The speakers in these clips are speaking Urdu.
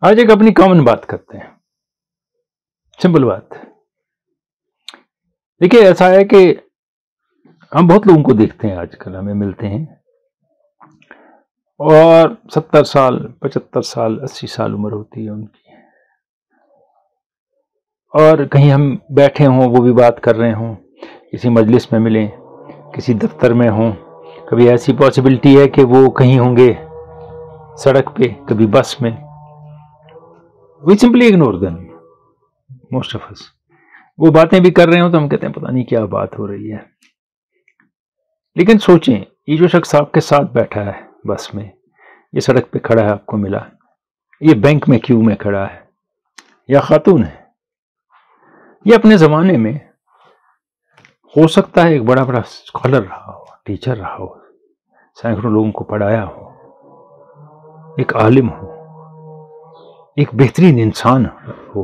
آج ایک اپنی کامن بات کرتے ہیں، سمپل بات. دیکھیے ایسا ہے کہ ہم بہت لوگوں کو دیکھتے ہیں، آج کل ہمیں ملتے ہیں اور 70 سال 75 سال 80 سال عمر ہوتی ہے ان کی، اور کہیں ہم بیٹھے ہوں وہ بھی بات کر رہے ہوں، کسی مجلس میں ملیں، کسی دفتر میں ہوں، کبھی ایسی پاسبلٹی ہے کہ وہ کہیں ہوں گے سڑک پہ، کبھی بس میں. We simply ignore them most of us. وہ باتیں بھی کر رہے ہوں تو ہم کہتے ہیں پتہ نہیں کیا بات ہو رہی ہے. لیکن سوچیں، یہ جو شخص آپ کے ساتھ بیٹھا ہے بس میں، یہ سڑک پہ کھڑا ہے آپ کو ملا، یہ بینک میں کیو میں کھڑا ہے یا خاتون ہے، یہ اپنے زمانے میں ہو سکتا ہے ایک بڑا اسکالر رہا ہو، ٹیچر رہا ہو، سینکڑوں لوگوں کو پڑھایا ہو، ایک عالم ہو، ایک بہترین انسان ہو.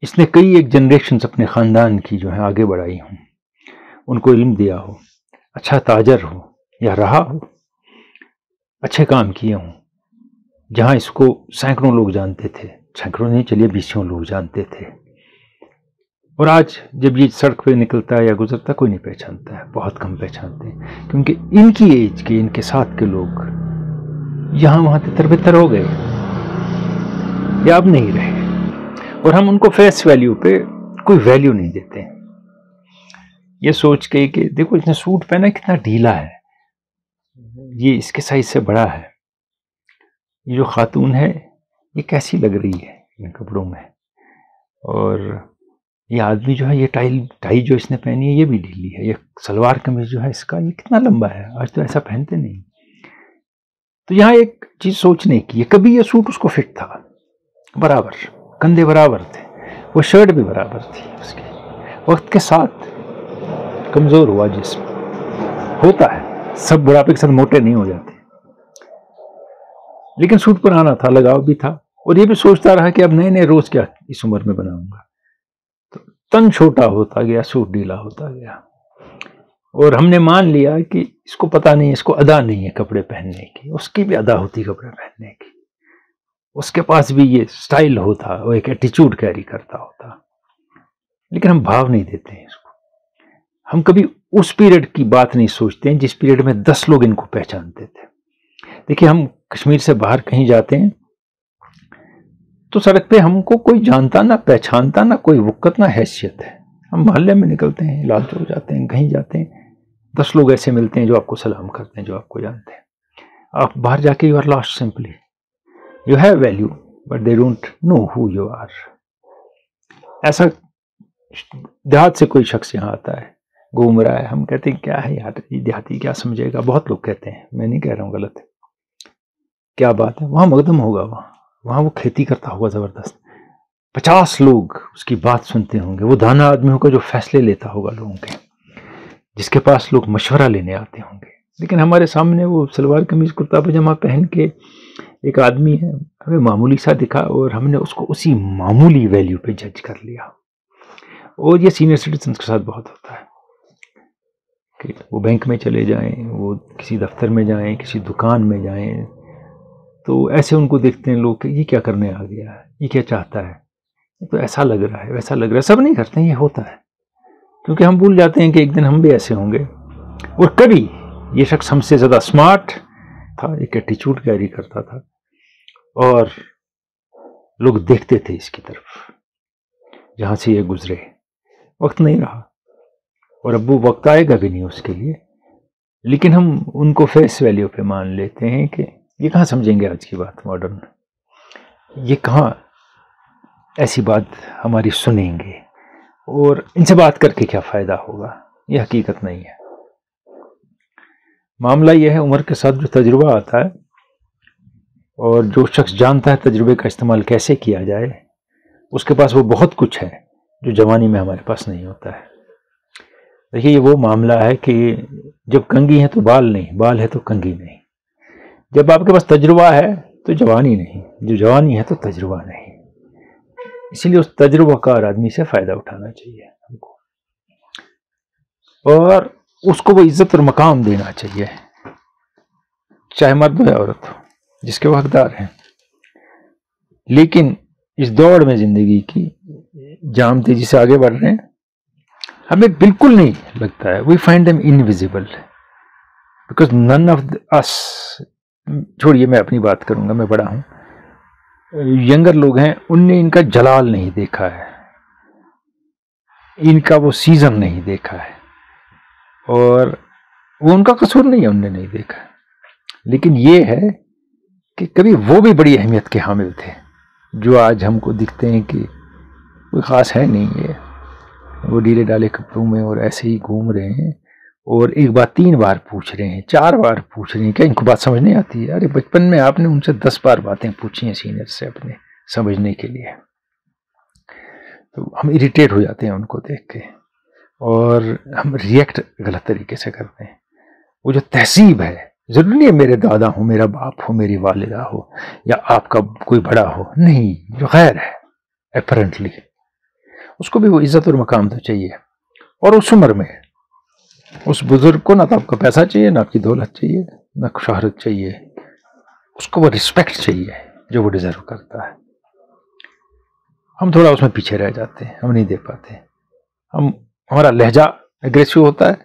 اس نے کئی ایک جنریشنز اپنے خاندان کی جو ہیں آگے بڑھائی ہوں، ان کو علم دیا ہو، اچھا تاجر ہو یا رہا ہو، اچھے کام کیے ہوں، جہاں اس کو سینکڑوں لوگ جانتے تھے، سینکڑوں نہیں چلیے 20 لوگ جانتے تھے، اور آج جب یہ سڑک پہ نکلتا ہے یا گزرتا ہے کوئی نہیں پہچانتا ہے، بہت کم پہچانتے ہیں، کیونکہ ان کی ایج کے، ان کے ساتھ کے لوگ یہاں وہاں تتر بتر ہو گئے یا اب نہیں رہے، اور ہم ان کو فیس ویلیو پہ کوئی ویلیو نہیں دیتے. یہ سوچ کے کہ دیکھو اس نے سوٹ پہنا کتنا ڈھیلا ہے، یہ اس کے سائز سے بڑا ہے، یہ جو خاتون ہے یہ کیسی لگ رہی ہے ان کپڑوں میں، اور یہ آدمی جو ہے یہ ٹائی جو اس نے پہنی ہے یہ بھی ڈھیلی ہے، یہ سلوار قمیض جو ہے اس کا یہ کتنا لمبا ہے، آج تو ایسا پہنتے نہیں. تو یہاں ایک چیز سوچنے کی ہے، کبھی یہ سوٹ اس کو فٹ تھا، برابر کندھے برابر تھے، وہ شرٹ بھی برابر تھی اس کی. وقت کے ساتھ کمزور ہوا جسم، ہوتا ہے، سب بڑھاپے کے ساتھ موٹے نہیں ہو جاتے، لیکن سوٹ پرانا تھا، لگاؤ بھی تھا، اور یہ بھی سوچتا رہا کہ اب نئے نئے روز کیا اس عمر میں بناؤں گا. تو تن چھوٹا ہوتا گیا، سوٹ ڈھیلا ہوتا گیا، اور ہم نے مان لیا کہ اس کو پتہ نہیں، اس کو ادا نہیں ہے کپڑے پہننے کی. اس کی بھی ادا ہوتی کپڑے پہننے کی، اس کے پاس بھی یہ سٹائل ہوتا، وہ ایک ایٹیچیوڈ کیری کرتا ہوتا، لیکن ہم بھاؤ نہیں دیتے ہیں اس کو. ہم کبھی اس پیریڈ کی بات نہیں سوچتے ہیں جس پیریڈ میں 10 لوگ ان کو پہچانتے تھے. دیکھیے ہم کشمیر سے باہر کہیں جاتے ہیں تو سڑک پہ ہم کو کوئی جانتا نہ پہچانتا، نہ کوئی وقت نہ حیثیت ہے. ہم محلے میں نکلتے ہیں، لال چوک جاتے ہیں، کہیں جاتے ہیں، 10 لوگ ایسے ملتے ہیں جو آپ کو سلام کرتے ہیں، جو آپ کو جانتے ہیں. آپ باہر جا کے you are lost simply. You have value, but they don't know who you are. ایسا دیہات سے کوئی شخص یہاں آتا ہے، گھوم رہا ہے، ہم کہتے ہیں کیا ہے یار دیہاتی کیا سمجھے گا. بہت لوگ کہتے ہیں، میں نہیں کہہ رہا ہوں غلط ہے، کیا بات ہے، وہاں مقدم ہوگا، وہاں وہ کھیتی کرتا ہوگا زبردست، 50 لوگ اس کی بات سنتے ہوں گے، وہ دانا آدمی ہوگا جو فیصلے لیتا ہوگا لوگوں کے، جس کے پاس لوگ مشورہ لینے آتے ہوں گے. لیکن ہمارے سامنے وہ سلوار قمیض کرتا پاجامہ پہن کے ایک آدمی ہے، ہمیں معمولی سا دکھا، اور ہم نے اس کو اسی معمولی ویلیو پہ جج کر لیا. اور یہ سینئر سٹیزنز کے ساتھ بہت ہوتا ہے کہ وہ بینک میں چلے جائیں، وہ کسی دفتر میں جائیں، کسی دکان میں جائیں، تو ایسے ان کو دیکھتے ہیں لوگ کہ یہ کیا کرنے آ گیا ہے، یہ کیا چاہتا ہے، تو ایسا لگ رہا ہے، ویسا لگ رہا ہے. سب نہیں کرتے ہیں، یہ ہوتا ہے، کیونکہ ہم بھول جاتے ہیں کہ ایک دن ہم بھی ایسے ہوں گے. اور کبھی یہ شخص ہم سے زیادہ اسمارٹ تھا، ایک ایٹیچیوڈ کیری کرتا تھا، اور لوگ دیکھتے تھے اس کی طرف جہاں سے یہ گزرے. وقت نہیں رہا، اور اب وہ وقت آئے گا بھی نہیں اس کے لیے، لیکن ہم ان کو فیس ویلیو پہ مان لیتے ہیں کہ یہ کہاں سمجھیں گے آج کی بات ماڈرن، یہ کہاں ایسی بات ہماری سنیں گے، اور ان سے بات کر کے کیا فائدہ ہوگا. یہ حقیقت نہیں ہے. معاملہ یہ ہے، عمر کے ساتھ جو تجربہ آتا ہے، اور جو شخص جانتا ہے تجربے کا استعمال کیسے کیا جائے، اس کے پاس وہ بہت کچھ ہے جو جوانی میں ہمارے پاس نہیں ہوتا ہے. دیکھیے یہ وہ معاملہ ہے کہ جب کنگھی ہے تو بال نہیں، بال ہے تو کنگھی نہیں. جب آپ کے پاس تجربہ ہے تو جوانی نہیں، جو جوانی ہے تو تجربہ نہیں. اسی لیے اس تجربہ کار آدمی سے فائدہ اٹھانا چاہیے ہم کو، اور اس کو وہ عزت اور مقام دینا چاہیے، چاہے مرد ہو یا عورت ہو، جس کے وہ حقدار ہیں. لیکن اس دوڑ میں زندگی کی جہاں ہم تیزی سے آگے بڑھ رہے ہیں ہمیں بالکل نہیں لگتا ہے we find them invisible because none of us. چھوڑیے میں اپنی بات کروں گا, میں بڑا ہوں, ینگر لوگ ہیں ان نے ان کا جلال نہیں دیکھا ہے, ان کا وہ سیزن نہیں دیکھا ہے, اور وہ ان کا قصور نہیں ہے, ان نے نہیں دیکھا. لیکن یہ ہے کہ کبھی وہ بھی بڑی اہمیت کے حامل تھے جو آج ہم کو دکھتے ہیں کہ کوئی خاص ہے نہیں, یہ وہ ڈھیلے ڈالے کپڑوں میں اور ایسے ہی گھوم رہے ہیں, اور ایک بات 3 بار پوچھ رہے ہیں, 4 بار پوچھ رہے ہیں. کیا ان کو بات سمجھ نہیں آتی ہے؟ ارے بچپن میں آپ نے ان سے 10 بار باتیں پوچھی ہیں سینئر سے اپنے سمجھنے کے لیے. تو ہم اریٹیٹ ہو جاتے ہیں ان کو دیکھ کے, اور ہم ریئیکٹ غلط طریقے سے کرتے ہیں. وہ جو تہذیب ہے, ضروری نہیں ہے میرے دادا ہو, میرا باپ ہو, میری والدہ ہو, یا آپ کا کوئی بڑا ہو, نہیں, جو غیر ہے اپیرنٹلی اس کو بھی وہ عزت اور مقام تو چاہیے. اور اس عمر میں اس بزرگ کو نہ تو آپ کا پیسہ چاہیے, نہ آپ کی دولت چاہیے, نہ شہرت چاہیے, اس کو وہ رسپیکٹ چاہیے جو وہ ڈیزرو کرتا ہے. ہم تھوڑا اس میں پیچھے رہ جاتے ہیں, ہم نہیں دے پاتے. ہمارا لہجہ اگریسو ہوتا ہے,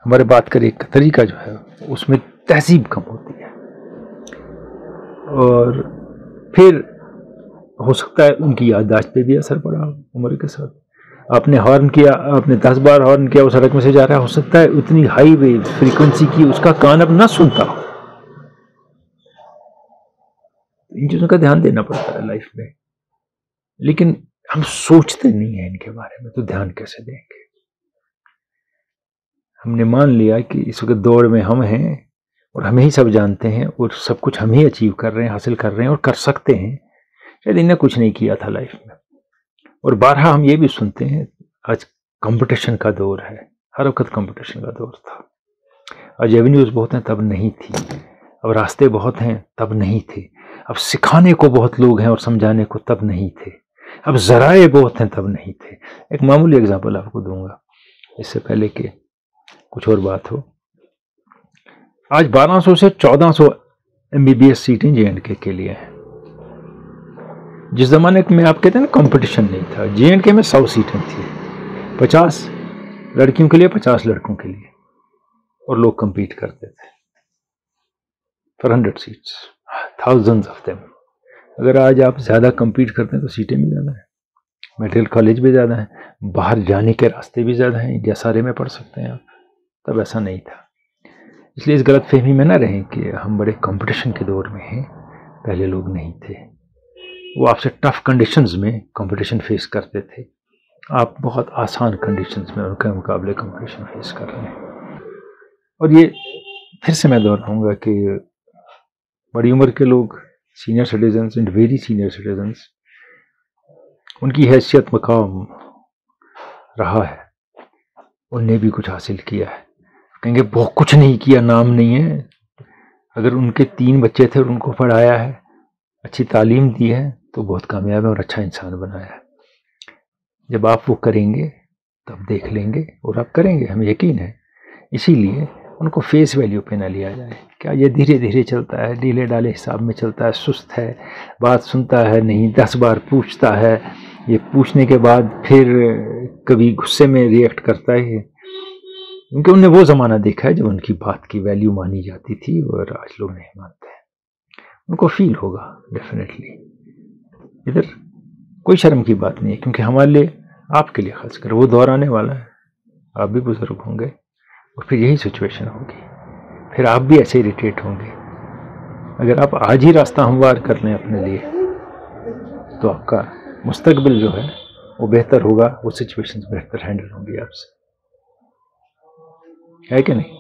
ہمارے بات کرنے کا طریقہ جو ہے اس میں تہذیب کم ہوتی ہے, اور پھر ہو سکتا ہے ان کی یادداشت پہ بھی اثر پڑا عمر کے ساتھ. آپ نے ہارن کیا, آپ نے 10 بار ہارن کیا, وہ سڑک میں سے جا رہا ہے, ہو سکتا ہے اتنی ہائی ویو فریکوینسی کی اس کا کان اب نہ سنتا ہو. ان چیزوں کا دھیان دینا پڑتا ہے لائف میں, لیکن ہم سوچتے نہیں ہیں ان کے بارے میں, تو دھیان کیسے دیں گے؟ ہم نے مان لیا کہ اس وقت دوڑ میں ہم ہیں اور ہمیں ہی سب جانتے ہیں, اور سب کچھ ہم ہی اچیو کر رہے ہیں, حاصل کر رہے ہیں اور کر سکتے ہیں. شاید انہیں کچھ نہیں کیا تھا لائف میں. اور بارہا ہم یہ بھی سنتے ہیں آج کمپٹیشن کا دور ہے, ہر وقت کمپٹیشن کا دور تھا. آج ایونیوز بہت ہیں, تب نہیں تھی. اب راستے بہت ہیں, تب نہیں تھے. اب سکھانے کو بہت لوگ ہیں اور سمجھانے کو تب نہیں تھے. اب ذرائع بہت ہیں, تب نہیں تھے. ایک معمولی اگزامپل آپ کو دوں گا اس سے پہلے کہ کچھ اور بات ہو. آج 1200 سے 1400 MBBS سیٹیں JNK کے لیے ہیں. جس زمانے میں آپ کہتے ہیں نا کمپٹیشن نہیں تھا, JNK میں 100 سیٹیں تھیں, 50 لڑکیوں کے لیے, 50 لڑکوں کے لیے, اور لوگ کمپیٹ کرتے تھے for 100 seats, thousands of them. اگر آج آپ زیادہ کمپیٹ کرتے ہیں تو سیٹیں بھی زیادہ ہیں, میڈیکل کالج بھی زیادہ ہیں, باہر جانے کے راستے بھی زیادہ ہیں, انڈیا سارے میں پڑھ سکتے ہیں آپ. تب ایسا نہیں تھا. اس لیے اس غلط فہمی میں نہ رہیں کہ ہم بڑے کمپٹیشن کے دور میں ہیں, پہلے لوگ نہیں تھے. وہ آپ سے ٹف کنڈیشنز میں کمپٹیشن فیس کرتے تھے, آپ بہت آسان کنڈیشنز میں ان کے مقابلے کمپٹیشن فیس کر رہے ہیں. اور یہ پھر سے میں دہراؤں گا کہ بڑی عمر کے لوگ, senior citizens and very senior citizens, ان کی حیثیت مقام رہا ہے, ان نے بھی کچھ حاصل کیا ہے. کہیں گے بہت کچھ نہیں کیا, نام نہیں ہے. اگر ان کے 3 بچے تھے اور ان کو پڑھایا ہے, اچھی تعلیم دی ہے, تو بہت کامیاب ہے اور اچھا انسان بنایا ہے. جب آپ وہ کریں گے تب دیکھ لیں گے, اور آپ کریں گے, ہمیں یقین ہے. اسی لیے ان کو فیس ویلیو پہ نہ لیا جائے. کیا یہ دھیرے دھیرے چلتا ہے, ڈھیلے ڈالے حساب میں چلتا ہے, سست ہے, بات سنتا ہے نہیں, 10 بار پوچھتا ہے, یہ پوچھنے کے بعد پھر کبھی غصے میں ریئیکٹ کرتا ہے, کیونکہ انہوں نے وہ زمانہ دیکھا ہے جب ان کی بات کی ویلیو مانی جاتی تھی اور آج لوگ نہیں مانتے ہیں. ان کو فیل ہوگا ڈیفینیٹلی. ادھر کوئی شرم کی بات نہیں ہے, کیونکہ ہمارے لیے, آپ کے لیے خاص کر وہ دور آنے والا ہے. آپ بھی بزرگ ہوں گے اور پھر یہی سچویشن ہوگی, پھر آپ بھی ایسے اریٹیٹ ہوں گے. اگر آپ آج ہی راستہ ہموار کر لیں اپنے لیے, تو آپ کا مستقبل جو ہے وہ بہتر ہوگا, وہ سچویشن بہتر ہینڈل ہوں گی آپ سے, ہے کہ نہیں؟